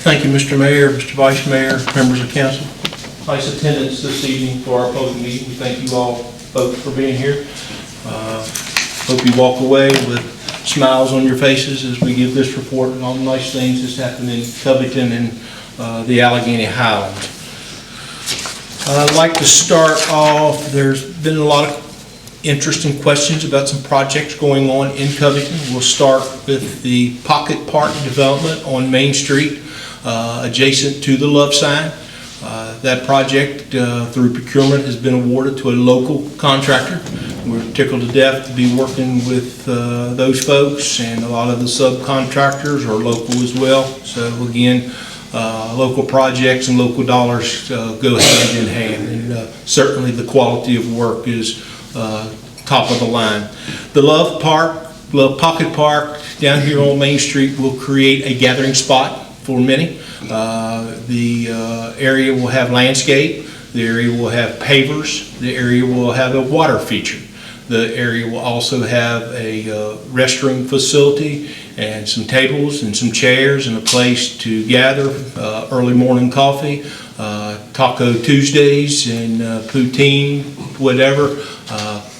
Thank you, Mr. Mayor, Mr. Vice Mayor, members of council. Nice attendance this evening for our public meeting. We thank you all folks for being here. Hope you walk away with smiles on your faces as we give this report and all the nice things that's happened in Covington and the Alleghany Highlands. I'd like to start off, there's been a lot of interesting questions about some projects going on in Covington. We'll start with the Pocket Park development on Main Street, adjacent to the Love Sign. That project through procurement has been awarded to a local contractor. We're tickled to death to be working with those folks, and a lot of the subcontractors are local as well. So again, local projects and local dollars go hand in hand, and certainly the quality of work is top of the line. The Love Pocket Park down here on Main Street will create a gathering spot for many. The area will have landscape, the area will have pavers, the area will have a water feature. The area will also have a restroom facility and some tables and some chairs and a place to gather, early morning coffee, Taco Tuesdays and poutine, whatever.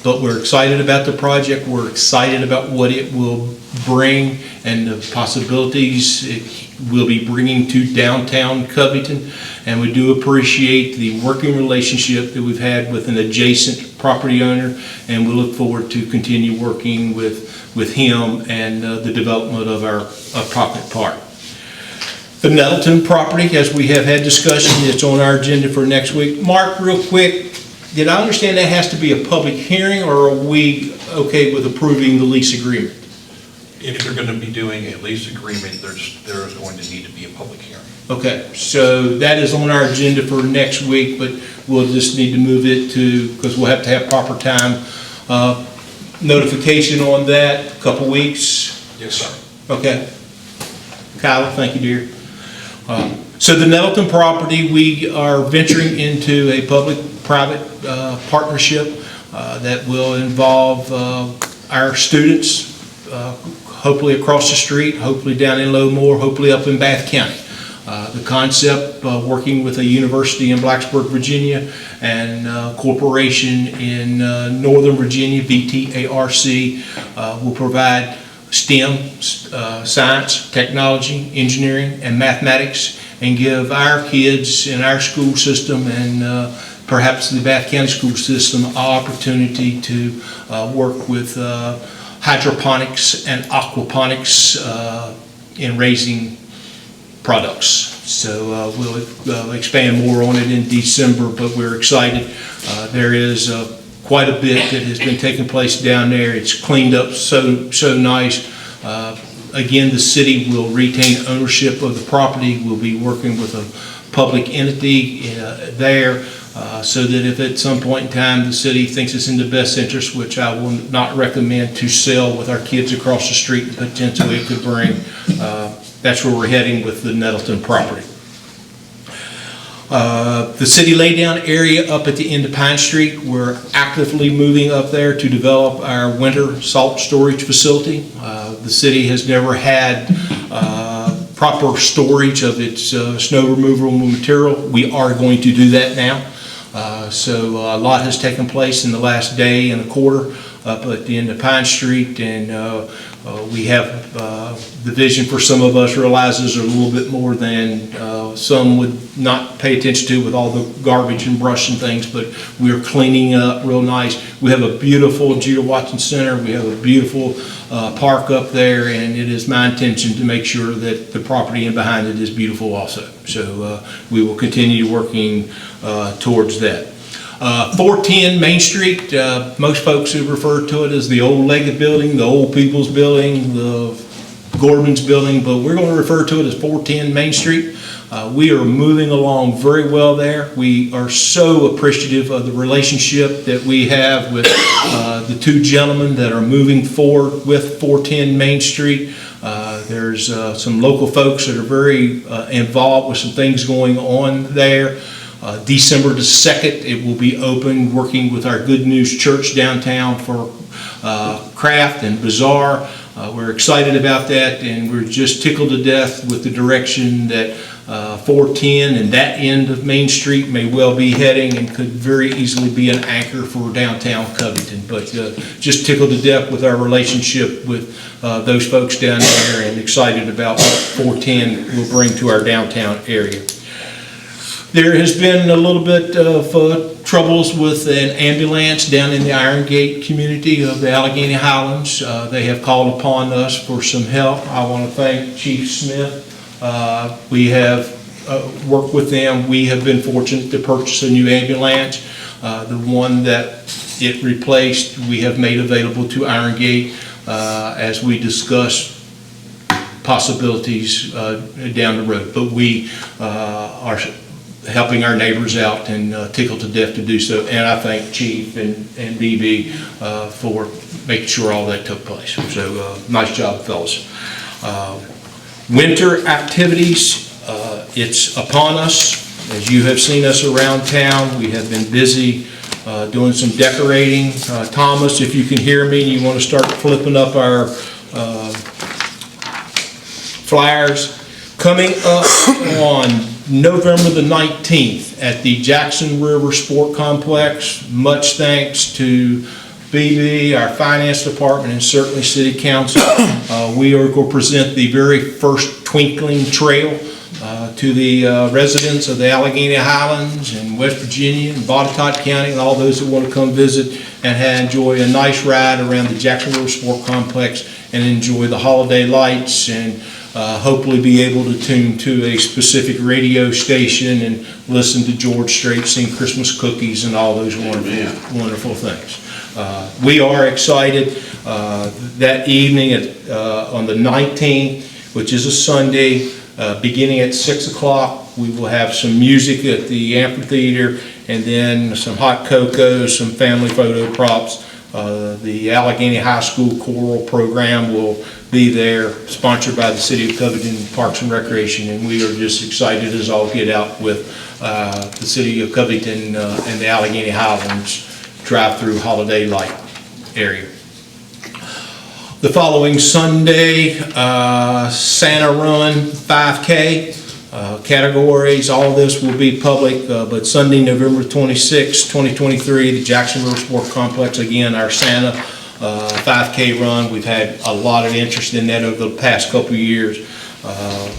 But we're excited about the project. We're excited about what it will bring and the possibilities it will be bringing to downtown Covington. And we do appreciate the working relationship that we've had with an adjacent property owner, and we look forward to continue working with him and the development of our Pocket Park. The Nettleton property, as we have had discussion, it's on our agenda for next week. Mark, real quick, did I understand that has to be a public hearing, or are we okay with approving the lease agreement? If you're going to be doing a lease agreement, there is going to need to be a public hearing. Okay, so that is on our agenda for next week, but we'll just need to move it to, because we'll have to have proper time notification on that, a couple weeks. Yes, sir. Okay. Kyla, thank you, dear. So the Nettleton property, we are venturing into a public-private partnership that will involve our students, hopefully across the street, hopefully down in Lowmore, hopefully up in Bath County. The concept, working with a university in Blacksburg, Virginia, and a corporation in Northern Virginia, VTARC, will provide STEM, science, technology, engineering, and mathematics, and give our kids in our school system and perhaps the Bath County school system an opportunity to work with hydroponics and aquaponics in raising products. So we'll expand more on it in December, but we're excited. There is quite a bit that has been taking place down there. It's cleaned up so nice. Again, the city will retain ownership of the property. We'll be working with a public entity there so that if at some point in time the city thinks it's in the best interest, which I will not recommend to sell with our kids across the street, and potentially it could bring, that's where we're heading with the Nettleton property. The city laydown area up at the end of Pine Street, we're actively moving up there to develop our winter salt storage facility. The city has never had proper storage of its snow removal material. We are going to do that now. So a lot has taken place in the last day and a quarter up at the end of Pine Street, and we have the vision for some of us realizes a little bit more than some would not pay attention to with all the garbage and brush and things, but we're cleaning up real nice. We have a beautiful Judah Watson Center. We have a beautiful park up there, and it is my intention to make sure that the property in behind it is beautiful also. So we will continue working towards that. 410 Main Street, most folks have referred to it as the old Leggett building, the old people's building, the Gordon's building, but we're going to refer to it as 410 Main Street. We are moving along very well there. We are so appreciative of the relationship that we have with the two gentlemen that are moving forward with 410 Main Street. There's some local folks that are very involved with some things going on there. December the 2nd, it will be open, working with our Good News Church downtown for craft and bazaar. We're excited about that, and we're just tickled to death with the direction that 410 and that end of Main Street may well be heading, and could very easily be an anchor for downtown Covington. But just tickled to death with our relationship with those folks down there, and excited about what 410 will bring to our downtown area. There has been a little bit of troubles with an ambulance down in the Iron Gate community of the Alleghany Highlands. They have called upon us for some help. I want to thank Chief Smith. We have worked with them. We have been fortunate to purchase a new ambulance. The one that it replaced, we have made available to Iron Gate as we discuss possibilities down the road. But we are helping our neighbors out, and tickled to death to do so. And I thank Chief and BB for making sure all that took place. So nice job, fellas. Winter activities, it's upon us. As you have seen us around town, we have been busy doing some decorating. Thomas, if you can hear me and you want to start flipping up our flyers. Coming up on November the 19th at the Jackson River Sport Complex, much thanks to BB, our finance department, and certainly City Council. We are going to present the very first Twinkling Trail to the residents of the Alleghany Highlands and West Virginia and Botetourt County, and all those that want to come visit and enjoy a nice ride around the Jackson River Sport Complex and enjoy the holiday lights, and hopefully be able to tune to a specific radio station and listen to George Strait sing Christmas cookies and all those wonderful things. We are excited that evening on the 19th, which is a Sunday, beginning at 6 o'clock. We will have some music at the amphitheater, and then some hot cocoa, some family photo props. The Alleghany High School choral program will be there, sponsored by the City of Covington Parks and Recreation, and we are just excited as all get out with the City of Covington and the Alleghany Highlands drive-through holiday light area. The following Sunday, Santa Run 5K. Categories, all this will be public, but Sunday, November 26, 2023, the Jackson River Sport Complex, again, our Santa 5K run. We've had a lot of interest in that over the past couple of years. A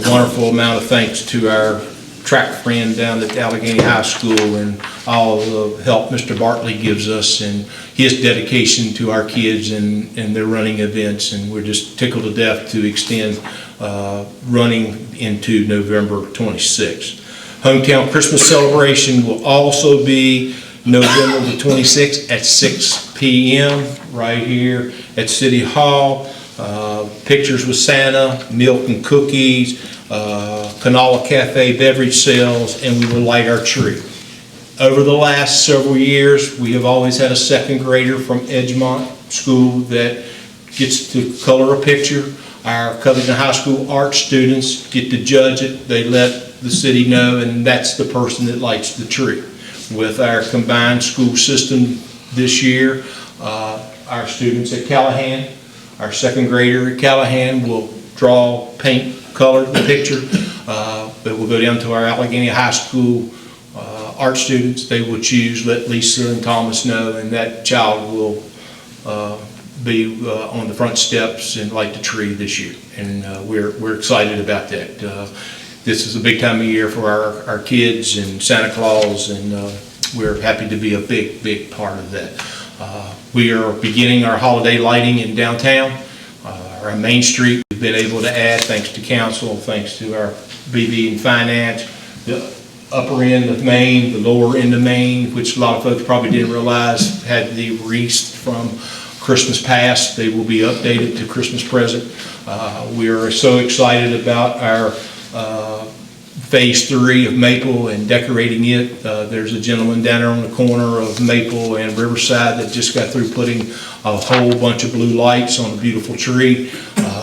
wonderful amount of thanks to our track friend down at Alleghany High School, and all the help Mr. Bartley gives us, and his dedication to our kids and their running events. And we're just tickled to death to extend running into November 26th. Hometown Christmas celebration will also be November the 26th at 6 p.m. right here at City Hall. Pictures with Santa, milk and cookies, Canala Cafe beverage sales, and we will light our tree. Over the last several years, we have always had a second grader from Edgemont School that gets to color a picture. Our Covington High School art students get to judge it. They let the city know, and that's the person that lights the tree. With our combined school system this year, our students at Callahan, our second grader at Callahan will draw, paint, color the picture. But we'll go down to our Alleghany High School art students. They will choose, let Lisa and Thomas know, and that child will be on the front steps and light the tree this year. And we're excited about that. This is a big time of year for our kids and Santa Claus, and we're happy to be a big part of that. We are beginning our holiday lighting in downtown. Our Main Street, we've been able to add, thanks to council, thanks to our BB and finance, the upper end of Main, the lower end of Main, which a lot of folks probably didn't realize had the wreaths from Christmas past. They will be updated to Christmas present. We are so excited about our Phase 3 of Maple and decorating it. There's a gentleman down there on the corner of Maple and Riverside that just got through putting a whole bunch of blue lights on a beautiful tree.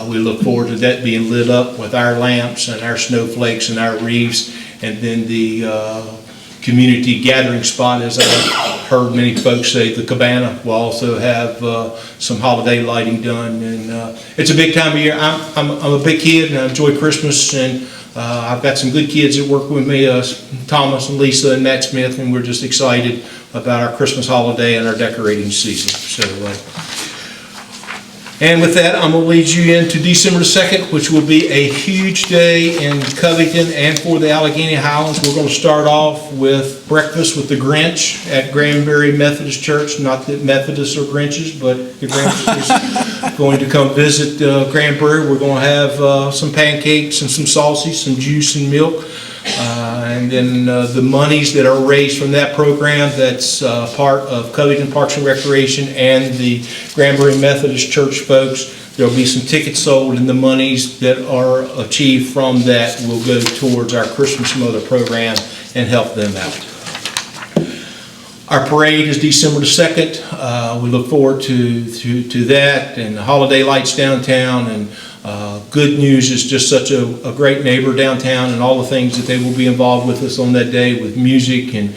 We look forward to that being lit up with our lamps and our snowflakes and our wreaths. And then the community gathering spot, as I've heard many folks say. The Cabana will also have some holiday lighting done, and it's a big time of year. I'm a big kid, and I enjoy Christmas, and I've got some good kids that work with me, Thomas and Lisa and Matt Smith, and we're just excited about our Christmas holiday and our decorating season. So, and with that, I'm going to lead you into December the 2nd, which will be a huge day in Covington and for the Alleghany Highlands. We're going to start off with breakfast with the Grinch at Granbury Methodist Church. Not that Methodists are Grinches, but the Grinch is going to come visit Granbury. We're going to have some pancakes and some sausage, some juice and milk. And then the monies that are raised from that program, that's part of Covington Parks and Recreation and the Granbury Methodist Church folks. There'll be some tickets sold, and the monies that are achieved from that will go towards our Christmas Mother program and help them out. Our parade is December the 2nd. We look forward to that, and the holiday lights downtown, and good news is just such a great neighbor downtown, and all the things that they will be involved with us on that day with music, and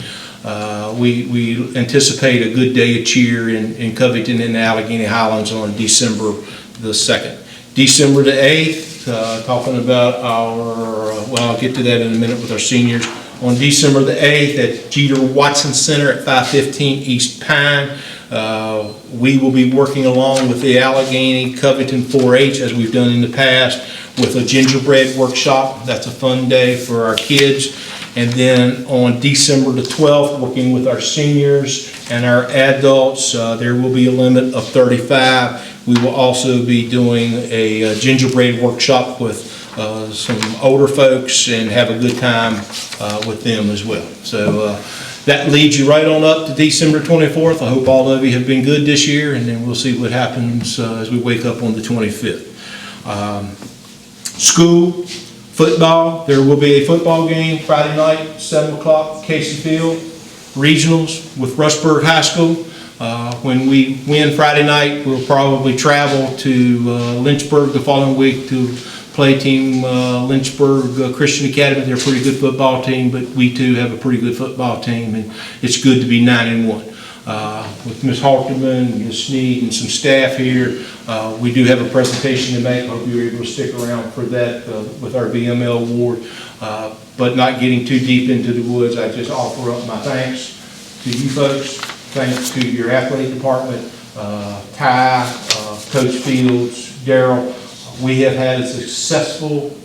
we anticipate a good day of cheer in Covington and the Alleghany Highlands on December the 2nd. December the 8th, talking about I'll get to that in a minute with our seniors. On December the 8th at Jeter Watson Center at 515 East Pine, we will be working along with the Alleghany Covington 4-H, as we've done in the past, with a gingerbread workshop. That's a fun day for our kids. And then on December the 12th, working with our seniors and our adults, there will be a limit of 35. We will also be doing a gingerbread workshop with some older folks and have a good time with them as well. So that leads you right on up to December 24th. I hope all of you have been good this year, and then we'll see what happens as we wake up on the 25th. School, football. There will be a football game Friday night, 7 o'clock, Casey Field. Regionals with Rushburg High School. When we win Friday night, we'll probably travel to Lynchburg the following week to play team Lynchburg Christian Academy. They're a pretty good football team, but we too have a pretty good football team, and it's good to be 9-1. With Ms. Halterman, Ms. Sneed, and some staff here, we do have a presentation to make. I hope you're able to stick around for that with our VML award. But not getting too deep into the woods, I just offer up my thanks to you folks. Thanks to your athletic department, Ty, Coach Fields, Daryl. We have had a successful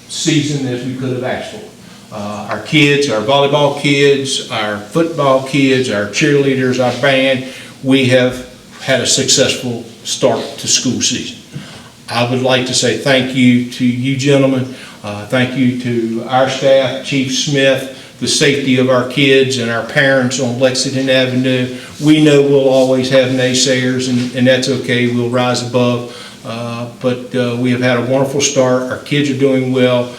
season as we could have asked for. Our kids, our volleyball kids, our football kids, our cheerleaders, our band, we have had a successful start to school season. I would like to say thank you to you gentlemen. Thank you to our staff, Chief Smith, the safety of our kids and our parents on Lexington Avenue. We know we'll always have naysayers, and that's okay. We'll rise above. But we have had a wonderful start. Our kids are doing well.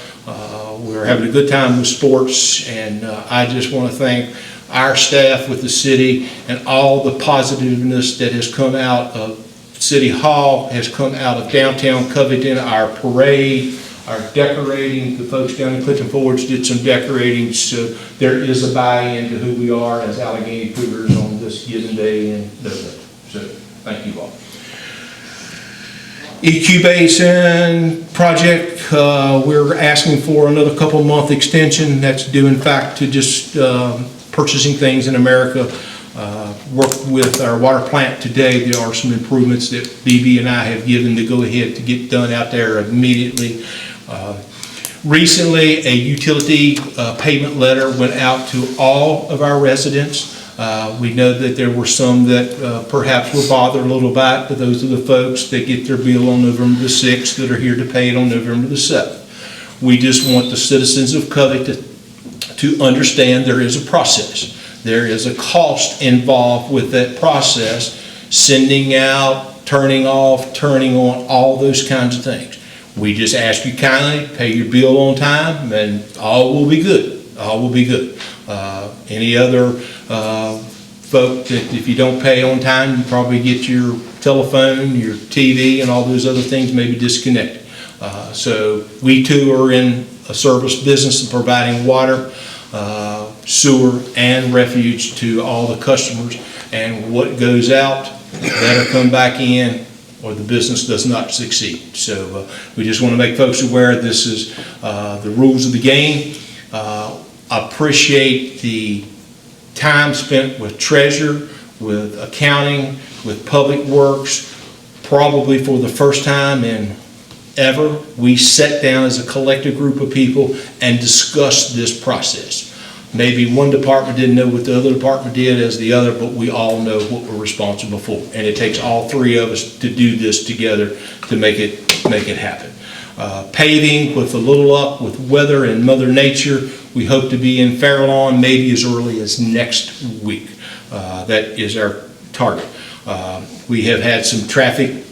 We're having a good time with sports, and I just want to thank our staff with the city and all the positiveness that has come out of City Hall, has come out of downtown Covington, our parade, our decorating. The folks down in Clinton Forge did some decorating, so there is a buy-in to who we are as Alleghany Cougars on this given day in November. So thank you all. EQ Basin project, we're asking for another couple month extension. That's due in fact to just purchasing things in America. Worked with our water plant today. There are some improvements that BB and I have given to go ahead to get done out there immediately. Recently, a utility payment letter went out to all of our residents. We know that there were some that perhaps were bothered a little bit, but those are the folks that get their bill on November the 6th that are here to pay it on November the 7th. We just want the citizens of Covington to understand there is a process. There is a cost involved with that process, sending out, turning off, turning on, all those kinds of things. We just ask you kindly, pay your bill on time, and all will be good. All will be good. Any other folk that if you don't pay on time, you probably get your telephone, your TV, and all those other things maybe disconnected. So we too are in a service business of providing water. sewer, and refuge to all the customers. And what goes out better come back in, or the business does not succeed. So we just want to make folks aware this is the rules of the game. Appreciate the time spent with treasurer, with accounting, with public works. Probably for the first time in ever, we sat down as a collective group of people and discussed this process. Maybe one department didn't know what the other department did as the other, but we all know what we're responsible for. And it takes all three of us to do this together to make it happen. Paving, with a little luck with weather and Mother Nature, we hope to be in Fairlawn maybe as early as next week. That is our target. We have had some traffic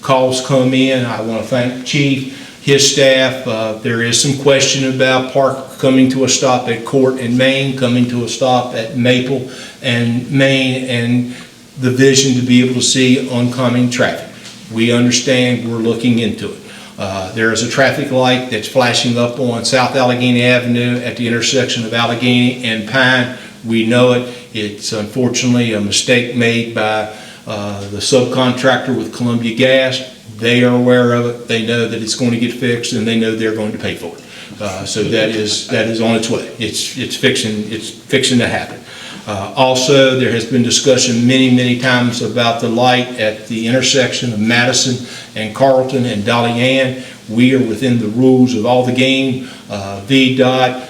calls come in. I want to thank Chief, his staff. There is some question about Park coming to a stop at Court and Main, coming to a stop at Maple and Main, and the vision to be able to see oncoming traffic. We understand, we're looking into it. There is a traffic light that's flashing up on South Alleghany Avenue at the intersection of Alleghany and Pine. We know it. It's unfortunately a mistake made by the subcontractor with Columbia Gas. They are aware of it. They know that it's going to get fixed, and they know they're going to pay for it. So that is on its way. It's fixing to happen. Also, there has been discussion many times about the light at the intersection of Madison and Carlton and Dolly Ann. We are within the rules of all the game. VDOT.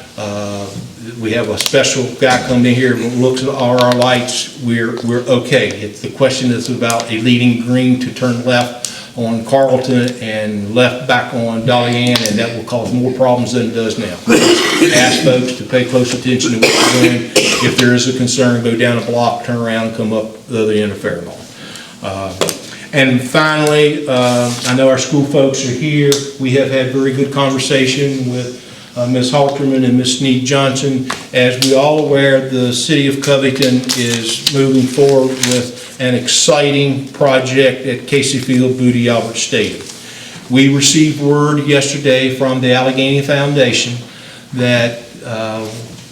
We have a special guy come in here and looks at all our lights. We're okay. The question is about a leading green to turn left on Carlton and left back on Dolly Ann, and that will cause more problems than it does now. Ask folks to pay close attention to what we're doing. If there is a concern, go down a block, turn around, and come up the other end of Fairlawn. And finally, I know our school folks are here. We have had very good conversation with Ms. Halterman and Ms. Sneed Johnson. As we all aware, the city of Covington is moving forward with an exciting project at Casey Field Booty Albert Stadium. We received word yesterday from the Alleghany Foundation that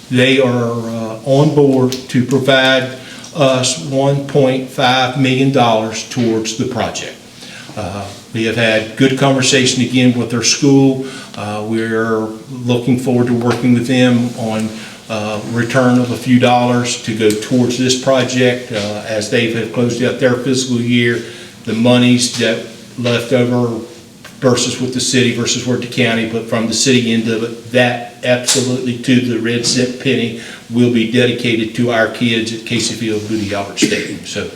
they are on board to provide us $1.5 million towards the project. We have had good conversation again with their school. We're looking forward to working with them on return of a few dollars to go towards this project as they have closed out their fiscal year. The monies that left over versus with the city versus with the county, but from the city end of it, that absolutely to the red cent penny will be dedicated to our kids at Casey Field Booty Albert Stadium. So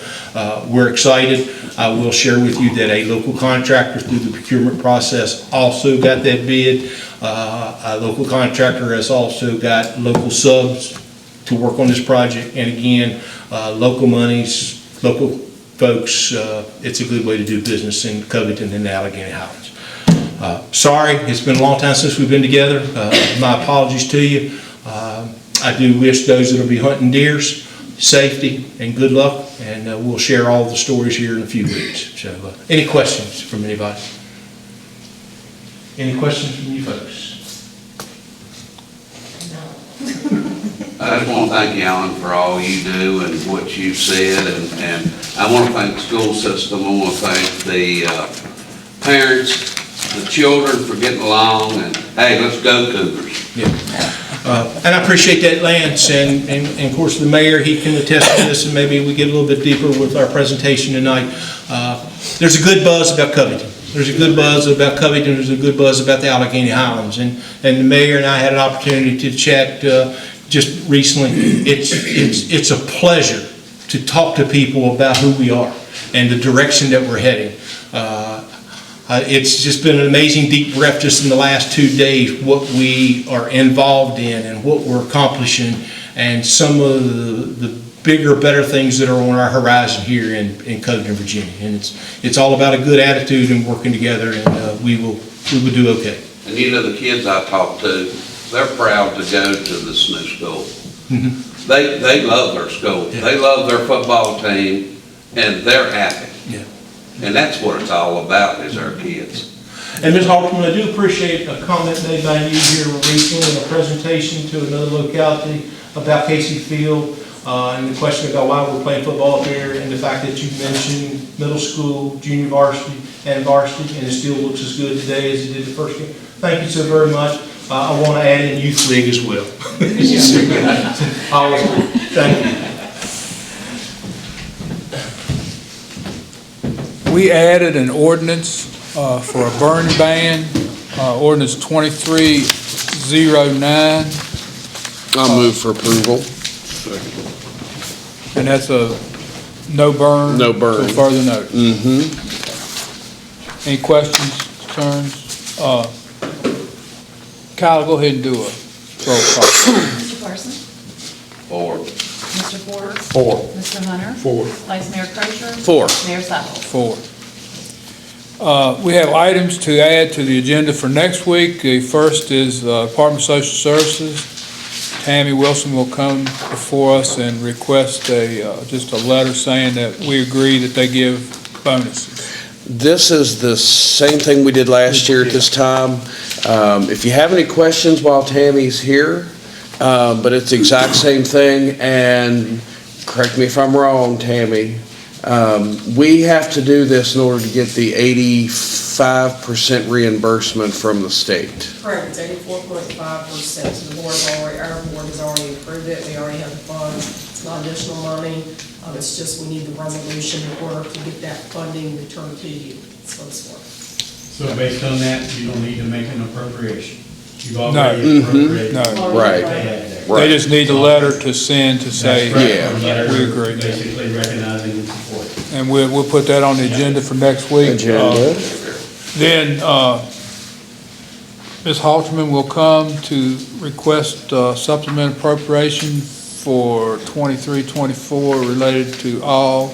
we're excited. I will share with you that a local contractor through the procurement process also got that bid. A local contractor has also got local subs to work on this project. And again, local monies, local folks, it's a good way to do business in Covington and Alleghany Highlands. Sorry, it's been a long time since we've been together. My apologies to you. I do wish those that will be hunting deers safety and good luck, and we'll share all the stories here in a few weeks. So, any questions from anybody? Any questions from you folks? I just want to thank you, Alan, for all you do and what you've said, and I want to thank the school system. I want to thank the parents, the children for getting along, and hey, let's go Cougars. Yeah. And I appreciate that, Lance, and of course the mayor, he can attest to this, and maybe we get a little bit deeper with our presentation tonight. There's a good buzz about Covington. There's a good buzz about Covington. There's a good buzz about the Alleghany Highlands, and the mayor and I had an opportunity to chat just recently. It's a pleasure to talk to people about who we are and the direction that we're heading. It's just been an amazing deep breath just in the last 2 days, what we are involved in and what we're accomplishing, and some of the bigger, better things that are on our horizon here in Covington, Virginia. And it's all about a good attitude and working together, and we will do okay. And you know, the kids I talk to, they're proud to go to this new school. Mm-hmm. They love their school. Yeah. They love their football team, and they're happy. Yeah. And that's what it's all about, is our kids. And Ms. Halterman, I do appreciate a comment made by you here recently in a presentation to another locality about Casey Field, and the question about why we're playing football up there, and the fact that you mentioned middle school, junior varsity, and varsity, and it still looks as good today as it did the first game. Thank you so very much. I want to add in youth league as well. Always. Thank you. We added an ordinance for a burn ban, ordinance 2309, I'll move for approval. and that's a no burn. No burn. Till further notice. Mm-hmm. Any questions, concerns? Kyle, go ahead and do a roll call. Mr. Parsons? 4. Mr. Porter? 4. Mr. Hunter? 4. Vice Mayor Crozier? 4. Mayor Sapple? 4. We have items to add to the agenda for next week. The first is Department of Social Services. Tammy Wilson will come before us and request just a letter saying that we agree that they give bonuses. This is the same thing we did last year at this time. If you have any questions while Tammy's here, but it's the exact same thing, and correct me if I'm wrong, Tammy, we have to do this in order to get the 85% reimbursement from the state. Correct, it's 84.5%, so the board's already, our board has already approved it, we already have the funds, it's not additional money, it's just we need the resolution in order to get that funding returned to you, that's what it's for. So based on that, you don't need to make an appropriation? You've No. already appropriated? No. Right. They had that. They just need a letter to send to say, That's correct. Yeah. A letter we agree. Basically recognizing and supporting. and we'll put that on the agenda for next week. Agenda. Then Ms. Halterman will come to request supplement appropriation for 23-24 related to all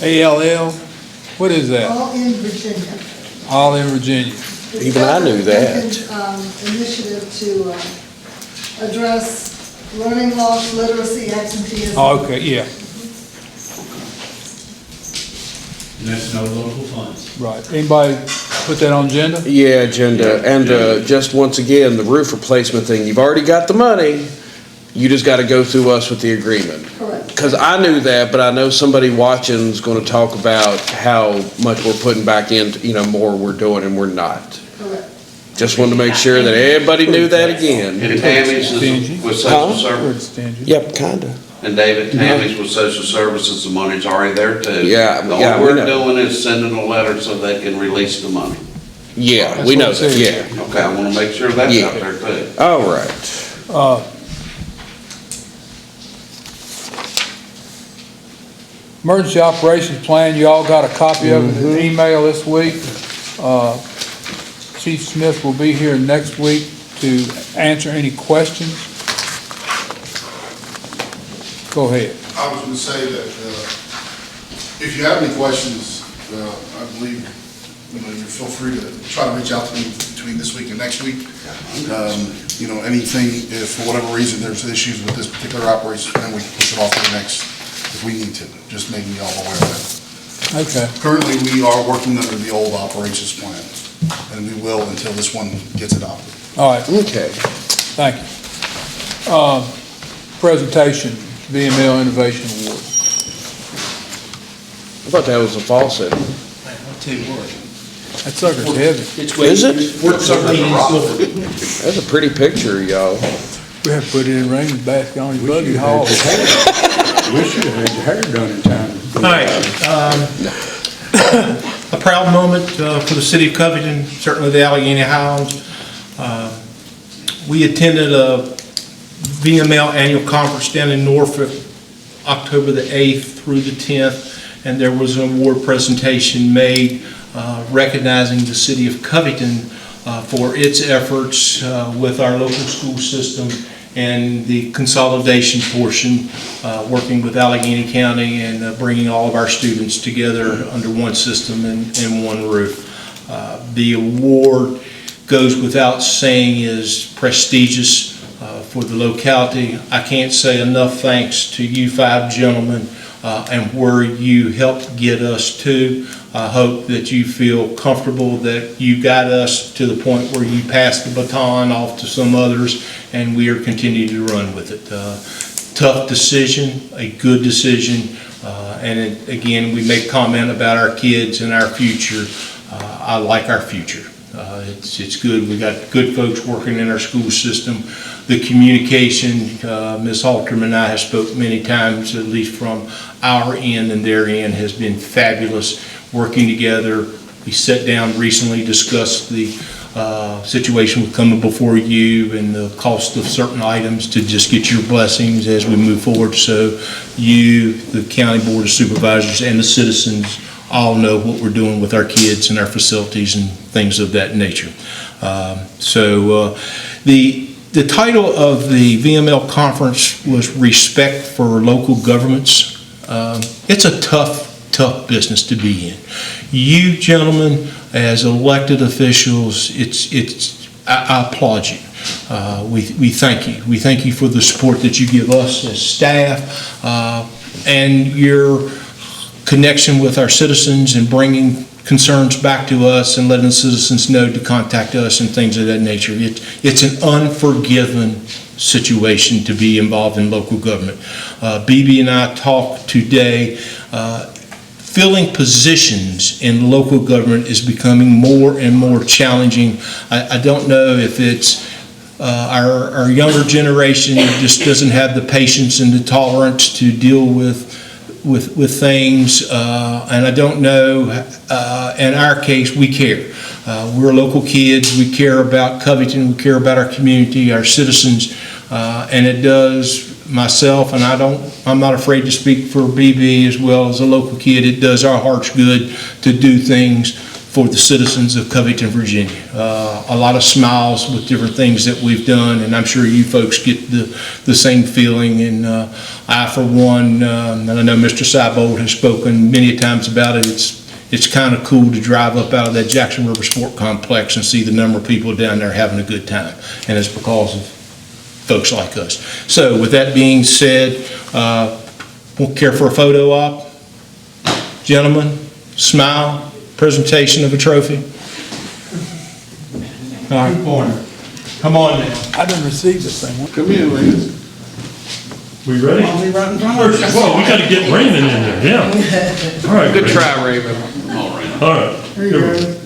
ALL. What is that? All in Virginia. All in Virginia. Even I knew that. Initiative to address learning loss, literacy, absenteeism. Oh, okay, yeah, And that's no local funds. right. Anybody put that on agenda? Yeah, agenda. And just once again, the roof replacement thing, you've already got the money. You just got to go through us with the agreement. Correct. Because I knew that, but I know somebody watching is going to talk about how much we're putting back in, more we're doing and we're not. Correct. Just wanted to make sure that everybody knew that again. And Tammy's is with social services. Where's Stingy? Yep, kinda. And David, Tammy's with social services, the money's already there too. Yeah, The yeah, only we we're know. doing is sending a letter so they can release the money. Yeah, we know That's what that, it yeah. says. Okay, I wanna make sure that's Yeah. out there too. All right. Emergency operations plan, you all got a copy of it in an email this week. Chief Smith will be here next week to answer any questions. Go ahead. I was going to say that if you have any questions, I believe, you feel free to try to reach out to me between this week and next week. Anything, if for whatever reason there's issues with this particular operation, then we can push it off to the next if we need to, just making y'all aware of that. Okay. Currently, we are working under the old operations plan, and we will until this one gets adopted. All right, Okay. thank you. Presentation, VML Innovation Award. I thought that was a faucet. I'll tell you what. That sucker's heavy. It's Is it? We're certainly in silver. That's a pretty picture, y'all. We have to put it in Raymond's basket on his buggy haul. We should have had your hair done in time. All right, a proud moment for the city of Covington, certainly the Alleghany Highlands. We attended a VML annual conference down in Norfolk, October the 8th through the 10th, and there was an award presentation made recognizing the city of Covington for its efforts with our local school system and the consolidation portion, working with Alleghany County and bringing all of our students together under one system and one roof. The award goes without saying is prestigious for the locality. I can't say enough thanks to you five gentlemen and where you helped get us to. I hope that you feel comfortable that you got us to the point where you passed the baton off to some others, and we are continuing to run with it. Tough decision, a good decision, again, we make comment about our kids and our future. I like our future. It's good. We got good folks working in our school system. The communication, Ms. Halterman and I have spoke many times, at least from our end and their end, has been fabulous working together. We sat down recently, discussed the situation with coming before you and the cost of certain items to just get your blessings as we move forward. So you, the County Board of Supervisors, and the citizens all know what we're doing with our kids and our facilities and things of that nature. The title of the VML conference was Respect for Local Governments. It's a tough business to be in. You gentlemen, as elected officials, I applaud you. We thank you. We thank you for the support that you give us as staff and your connection with our citizens and bringing concerns back to us and letting the citizens know to contact us and things of that nature. It's an unforgiven situation to be involved in local government. BB and I talked today. Filling positions in local government is becoming more and more challenging. I don't know if it's our younger generation just doesn't have the patience and the tolerance to deal with things, and I don't know, in our case, we care. We're local kids, we care about Covington, we care about our community, our citizens, and it does myself, and I'm not afraid to speak for BB as well as a local kid, it does our hearts good to do things for the citizens of Covington, Virginia. A lot of smiles with different things that we've done, and I'm sure you folks get the same feeling. And I, for one, and I know Mr. Seibold has spoken many times about it, it's kind of cool to drive up out of that Jackson River Sport Complex and see the number of people down there having a good time, and it's because of folks like us. So with that being said, won't care for a photo op? Gentlemen, smile. Presentation of a trophy. All right, corner. Come on now. I didn't receive this thing. Come here, ladies. We ready? Well, we gotta get Raymond in there, yeah. All right. Good Raymond. try, Raymond. All right. There you go.